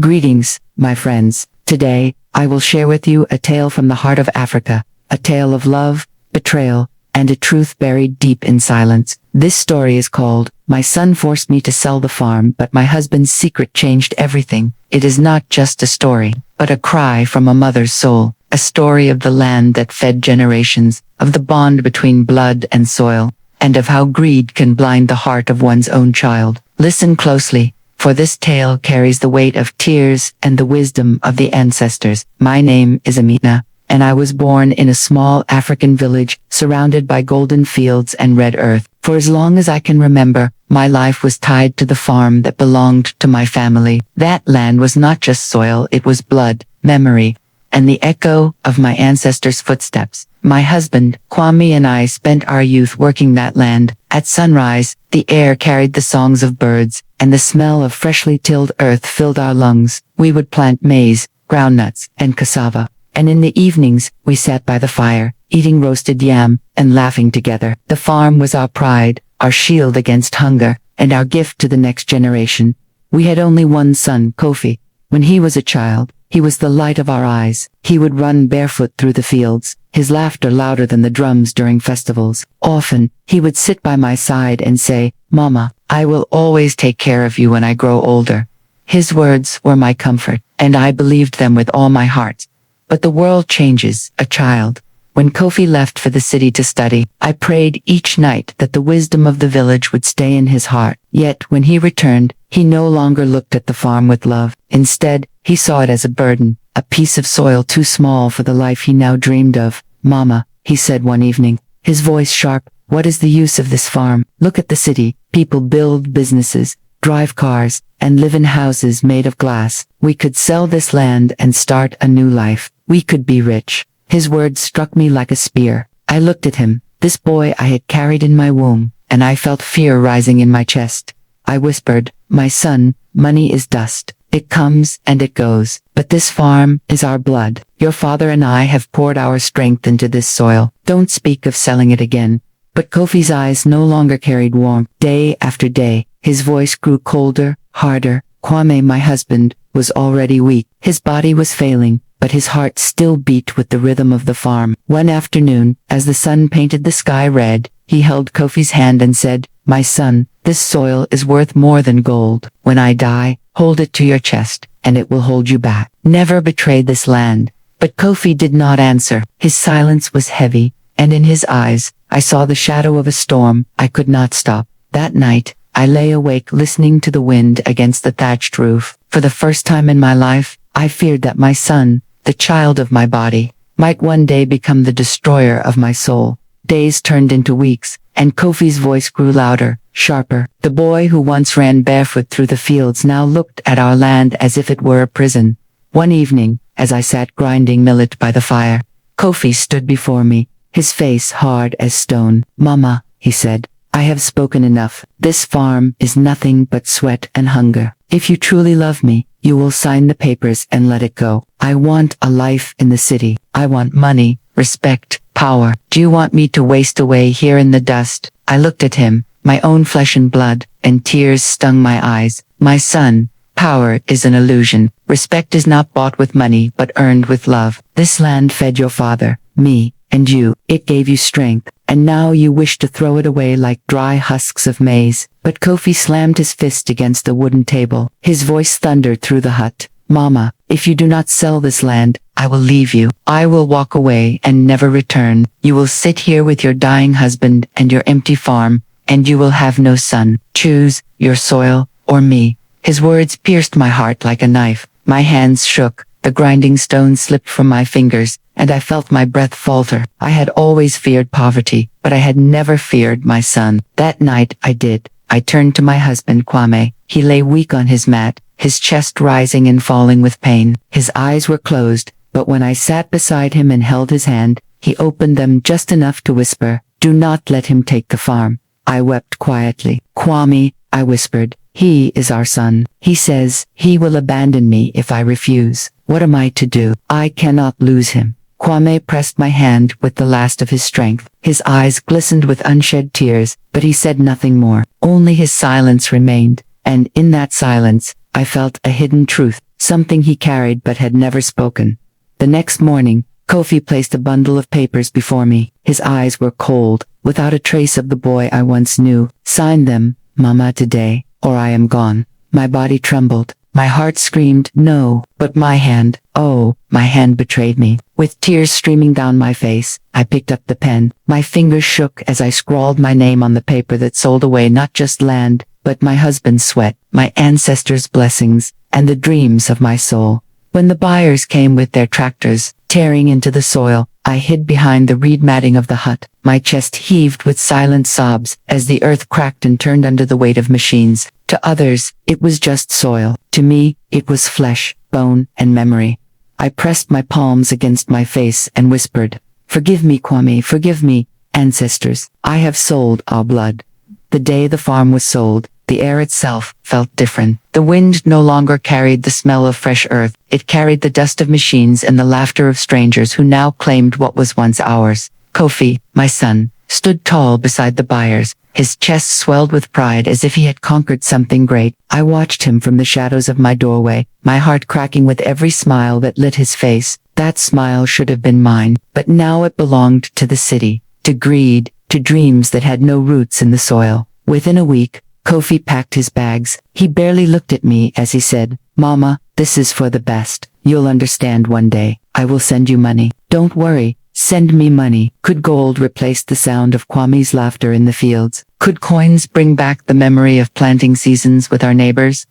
Greetings, my friends. Today, I will share with you a tale from the heart of Africa, a tale of love, betrayal, and a truth buried deep in silence. This story is called, My Son Forced Me to Sell the Farm, but My Husband's Secret Changed Everything. It is not just a story, but a cry from a mother's soul, a story of the land that fed generations, of the bond between blood and soil, and of how greed can blind the heart of one's own child. Listen closely, for this tale carries the weight of tears and the wisdom of the ancestors. My name is Amina, and I was born in a small African village surrounded by golden fields and red earth. For as long as I can remember, my life was tied to the farm that belonged to my family. That land was not just soil, it was blood, memory, and the echo of my ancestors' footsteps. My husband, Kwame, and I spent our youth working that land. At sunrise, the air carried the songs of birds, and the smell of freshly tilled earth filled our lungs. We would plant maize, groundnuts, and cassava, and in the evenings, we sat by the fire, eating roasted yam, and laughing together. The farm was our pride, our shield against hunger, and our gift to the next generation. We had only one son, Kofi. When he was a child, he was the light of our eyes. He would run barefoot through the fields, his laughter louder than the drums during festivals. Often, he would sit by my side and say, "Mama, I will always take care of you when I grow older." His words were my comfort, and I believed them with all my heart. But the world changes, a child. When Kofi left for the city to study, I prayed each night that the wisdom of the village would stay in his heart. Yet, when he returned, he no longer looked at the farm with love. Instead, he saw it as a burden, a piece of soil too small for the life he now dreamed of. "Mama," he said one evening, his voice sharp, "what is the use of this farm? Look at the city. People build businesses, drive cars, and live in houses made of glass. We could sell this land and start a new life. We could be rich." His words struck me like a spear. I looked at him, this boy I had carried in my womb, and I felt fear rising in my chest. I whispered, "My son, money is dust. It comes and it goes. But this farm is our blood. Your father and I have poured our strength into this soil. Don't speak of selling it again." But Kofi's eyes no longer carried warmth. Day after day, his voice grew colder, harder. Kwame, my husband, was already weak. His body was failing, but his heart still beat with the rhythm of the farm. One afternoon, as the sun painted the sky red, he held Kofi's hand and said, "My son, this soil is worth more than gold. When I die, hold it to your chest, and it will hold you back. Never betray this land." But Kofi did not answer. His silence was heavy, and in his eyes, I saw the shadow of a storm. I could not stop. That night, I lay awake listening to the wind against the thatched roof. For the first time in my life, I feared that my son, the child of my body, might one day become the destroyer of my soul. Days turned into weeks, and Kofi's voice grew louder, sharper. The boy who once ran barefoot through the fields now looked at our land as if it were a prison. One evening, as I sat grinding millet by the fire, Kofi stood before me, his face hard as stone. "Mama," he said, "I have spoken enough. This farm is nothing but sweat and hunger. If you truly love me, you will sign the papers and let it go. I want a life in the city. I want money, respect, power. Do you want me to waste away here in the dust?" I looked at him, my own flesh and blood, and tears stung my eyes. "My son, power is an illusion. Respect is not bought with money but earned with love. This land fed your father, me, and you. It gave you strength, and now you wish to throw it away like dry husks of maize." But Kofi slammed his fist against the wooden table. His voice thundered through the hut. "Mama, if you do not sell this land, I will leave you. I will walk away and never return. You will sit here with your dying husband and your empty farm, and you will have no son. Choose your soil or me." His words pierced my heart like a knife. My hands shook, the grinding stones slipped from my fingers, and I felt my breath falter. I had always feared poverty, but I had never feared my son. That night I did. I turned to my husband Kwame. He lay weak on his mat, his chest rising and falling with pain. His eyes were closed, but when I sat beside him and held his hand, he opened them just enough to whisper, "Do not let him take the farm." I wept quietly. "Kwame," I whispered, "he is our son. He says he will abandon me if I refuse. What am I to do? I cannot lose him." Kwame pressed my hand with the last of his strength. His eyes glistened with unshed tears, but he said nothing more. Only his silence remained, and in that silence, I felt a hidden truth. something he carried but had never spoken. The next morning, Kofi placed a bundle of papers before me. His eyes were cold, without a trace of the boy I once knew. Sign them, Mama, today, or I am gone. My body trembled. My heart screamed, no, but my hand, oh, my hand betrayed me. With tears streaming down my face, I picked up the pen. My fingers shook as I scrawled my name on the paper that sold away not just land, but my husband's sweat, my ancestors' blessings, and the dreams of my soul. When the buyers came with their tractors, tearing into the soil, I hid behind the reed matting of the hut. My chest heaved with silent sobs as the earth cracked and turned under the weight of machines. To others, it was just soil. To me, it was flesh, bone, and memory. I pressed my palms against my face and whispered, "Forgive me, Kwame, forgive me, ancestors. I have sold our blood." The day the farm was sold, the air itself felt different. The wind no longer carried the smell of fresh earth. It carried the dust of machines and the laughter of strangers who now claimed what was once ours. Kofi, my son, stood tall beside the buyers, his chest swelled with pride as if he had conquered something great. I watched him from the shadows of my doorway, my heart cracking with every smile that lit his face. That smile should have been mine, but now it belonged to the city, to greed, to dreams that had no roots in the soil. Within a week, Kofi packed his bags. He barely looked at me as he said, "Mama, this is for the best. You'll understand one day. I will send you money. Don't worry. Send me money." Could gold replace the sound of Kwame's laughter in the fields? Could coins bring back the memory of planting seasons with our neighbors?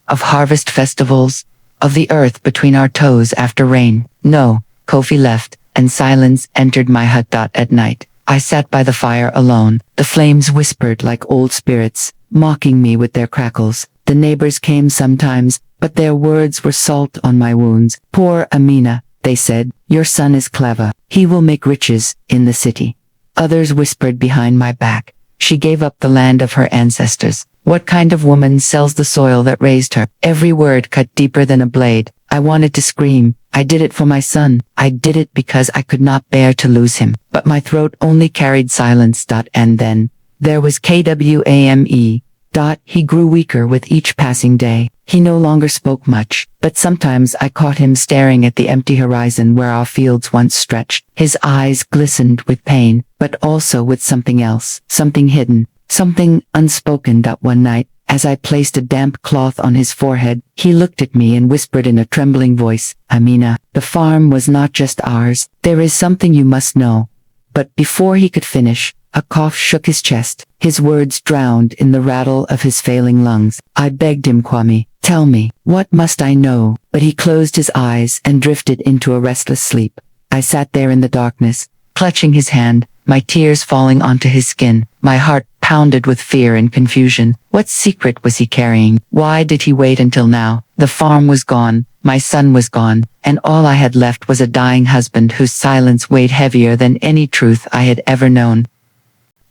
Of harvest festivals? Of the earth between our toes after rain? No. Kofi left, and silence entered my hut. At night, I sat by the fire alone. The flames whispered like old spirits, mocking me with their crackles. The neighbors came sometimes, but their words were salt on my wounds. "Poor Amina," they said, "your son is clever. He will make riches in the city." Others whispered behind my back, "She gave up the land of her ancestors. What kind of woman sells the soil that raised her?" Every word cut deeper than a blade. I wanted to scream. I did it for my son. I did it because I could not bear to lose him. But my throat only carried silence. And then there was Kwame. He grew weaker with each passing day. He no longer spoke much, but sometimes I caught him staring at the empty horizon where our fields once stretched. His eyes glistened with pain, but also with something else, something hidden, something unspoken. One night, as I placed a damp cloth on his forehead, he looked at me and whispered in a trembling voice, "Amina, the farm was not just ours. There is something you must know." But before he could finish, a cough shook his chest, his words drowned in the rattle of his failing lungs. I begged him, "Kwame, tell me, what must I know?" But he closed his eyes and drifted into a restless sleep. I sat there in the darkness, clutching his hand, my tears falling onto his skin. My heart pounded with fear and confusion. What secret was he carrying? Why did he wait until now? The farm was gone, my son was gone, and all I had left was a dying husband whose silence weighed heavier than any truth I had ever known.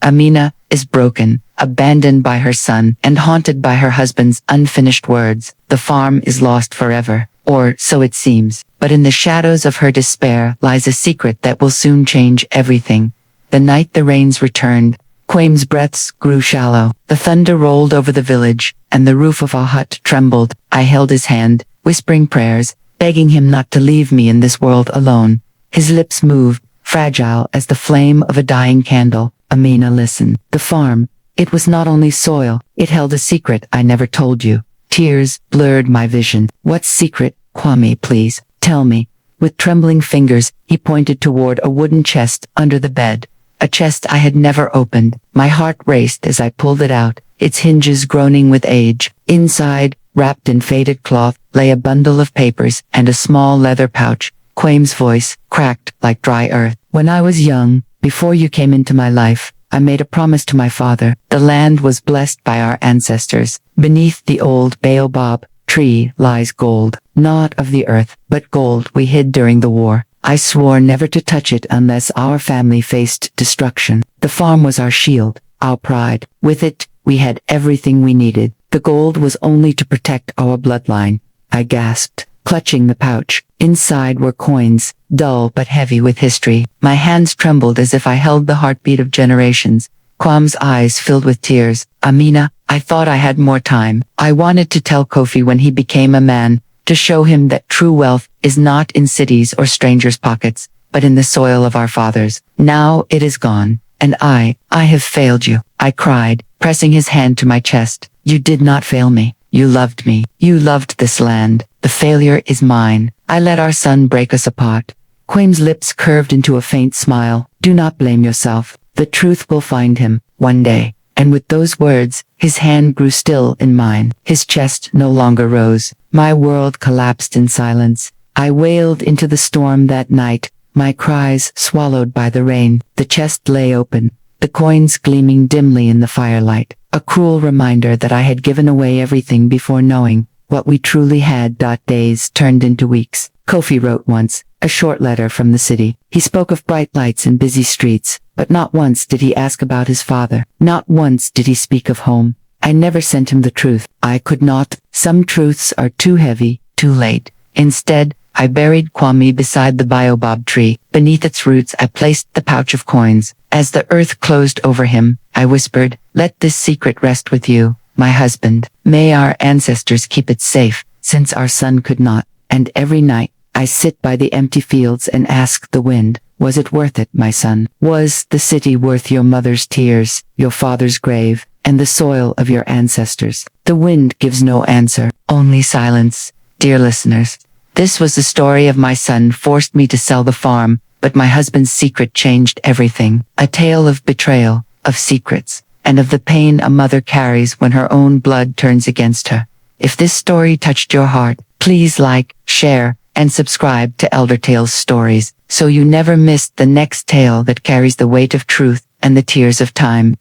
Amina is broken, abandoned by her son, and haunted by her husband's unfinished words. The farm is lost forever, or so it seems. But in the shadows of her despair lies a secret that will soon change everything. The night the rains returned, Kwame's breaths grew shallow. The thunder rolled over the village, and the roof of our hut trembled. I held his hand, whispering prayers, begging him not to leave me in this world alone. His lips moved, fragile as the flame of a dying candle. "Amina, listen. The farm, it was not only soil, it held a secret I never told you." Tears blurred my vision. "What secret, Kwame, please, tell me." With trembling fingers, he pointed toward a wooden chest under the bed. A chest I had never opened. My heart raced as I pulled it out, its hinges groaning with age. Inside, wrapped in faded cloth, lay a bundle of papers and a small leather pouch. Kwame's voice cracked like dry earth. "When I was young, before you came into my life, I made a promise to my father. The land was blessed by our ancestors. Beneath the old baobab tree lies gold, not of the earth, but gold we hid during the war. I swore never to touch it unless our family faced destruction. The farm was our shield, our pride. With it, we had everything we needed. The gold was only to protect our bloodline." I gasped, clutching the pouch. Inside were coins, dull but heavy with history. My hands trembled as if I held the heartbeat of generations. Kwame's eyes filled with tears. "Amina, I thought I had more time. I wanted to tell Kofi when he became a man, to show him that true wealth is not in cities or strangers' pockets, but in the soil of our fathers. Now it is gone, and I have failed you, I cried, pressing his hand to my chest. You did not fail me. You loved me. You loved this land. The failure is mine. I let our son break us apart. Quame's lips curved into a faint smile. Do not blame yourself. The truth will find him, one day. And with those words, his hand grew still in mine. His chest no longer rose. My world collapsed in silence. I wailed into the storm that night, my cries swallowed by the rain. The chest lay open, the coins gleaming dimly in the firelight. A cruel reminder that I had given away everything before knowing what we truly had. Days turned into weeks. Kofi wrote once, a short letter from the city. He spoke of bright lights and busy streets, but not once did he ask about his father. Not once did he speak of home. I never sent him the truth. I could not. Some truths are too heavy, too late. Instead, I buried Kwame beside the baobab tree. Beneath its roots I placed the pouch of coins. As the earth closed over him, I whispered, let this secret rest with you, my husband. May our ancestors keep it safe, since our son could not. And every night, I sit by the empty fields and ask the wind, was it worth it, my son? Was the city worth your mother's tears, your father's grave, and the soil of your ancestors? The wind gives no answer, only silence. Dear listeners, this was the story of my son forced me to sell the farm, but my husband's secret changed everything. A tale of betrayal, of secrets, and of the pain a mother carries when her own blood turns against her. If this story touched your heart, please like, share, and subscribe to Elder Tales Stories, so you never miss the next tale that carries the weight of truth and the tears of time.